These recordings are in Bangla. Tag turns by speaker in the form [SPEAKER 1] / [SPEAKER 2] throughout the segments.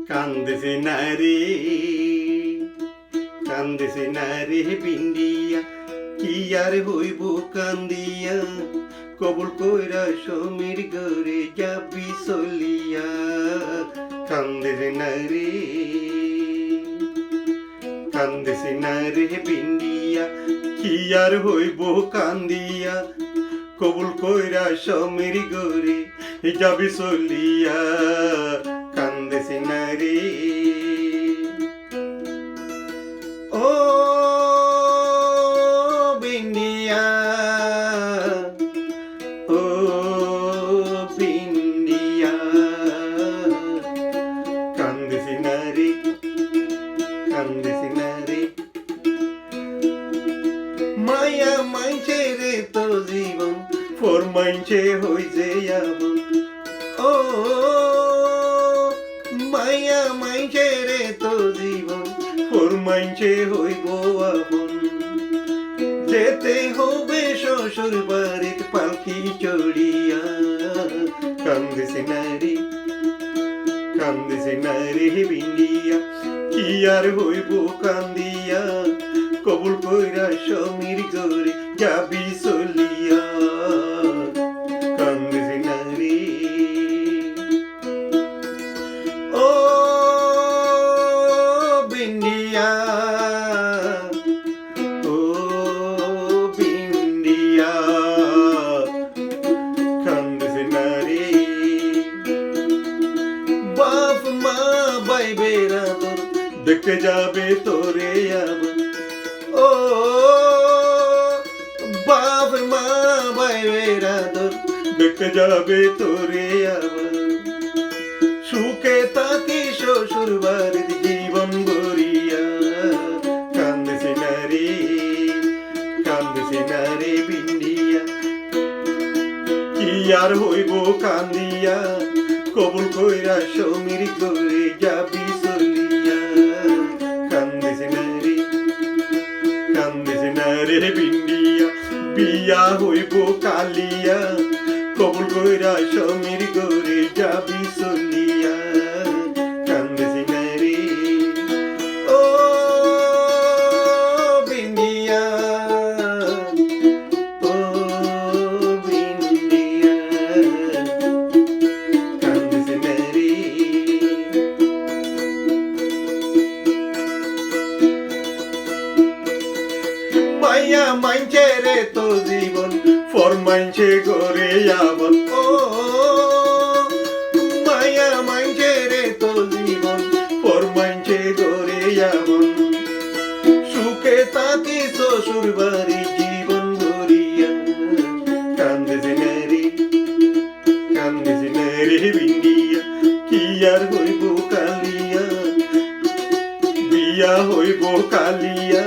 [SPEAKER 1] কান্দেছে নারে বিন্দিয়া কি আর হইব কান্দিয়া কবুল কইরা সমীর ঘরে যাবি চলিয়া কান্দেছে নারে বিন্দিয়া কি আর হইব কান্দিয়া কবুল কইরা সমীর ঘরে যাবি চলিয়া কান্দেছে নারে ও বিন্দিয়া ও বিন্দিয়া কান্দেছে নারে মায়া মাইছে রে তোর জীবন ফোর মাইছে হইছে আমন ও মায়া মাইছে রে তোর জীবন ফোর মাইছে হইব আপন যেতে হবে শ্বশুর বাড়িতে পালকি চড়িয়া কান্দেছে নারে বিন্দিয়া কি আর হইব কান্দিয়া কবুল কইরা সমীর ঘরে যাবি চলিয়া কান্দেছে নারে ও বিন্দিয়া ও বিন্দিয়া কান্দেছে নারে বাপ মা ভাই বেরাদর দেখতে যাবে তোরে আবার ও বাপ মা ভাই বেরাদর দেখতে যাবে তোরে আবার সুখে থাকি শ্বশুর বাড়ির জীবন ভরিয়া কান্দেছে নারে বিন্দিয়া কি আর হইব কান্দিয়া কবুল কইরা সমীর ঘরে যাবি চলিয়া কান্দেছে নারে বিন্দিয়া বিয়া হইব কালিয়া কবুল কইরা সমীর ঘরে যাবি চলিয়া কান্দেছে নারে ও বিন্দিয়া ও বিন্দিয়া কান্দেছে নারে মায়া মাইছে রে তো জীবন ফর মাইছে ঘরে আবার ও মায়া মাইছে রে তো জীবন ফর মাইছে ঘরে আবার সুখে থাকি শ্বশুর বাড়ি জীবন ভরিয়া কান্দেছে নারে বিন্দিয়া কি আর হইব কালিয়া বিয়া হইব কালিয়া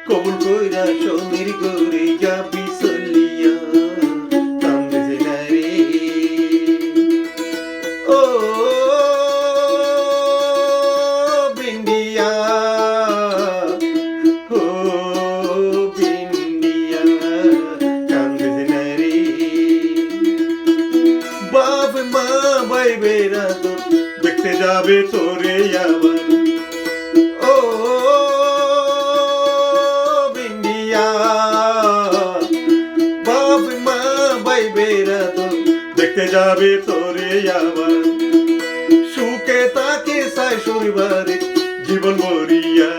[SPEAKER 1] কবুল কইরা সমীর ঘরে যাবি চলিয়া কান্দেছে নারে ও বিন্দিয়া ও বিন্দিয়া কান্দেছে নারে বাপ মা ভাই বেরাদর দেখতে যাবে তোরে আবার ও বাপ মা ভাই বেরাদর দেখতে যাবে তোরে আবার সুখে থাকি শ্বশুর বাড়ি জীবন ভরিয়া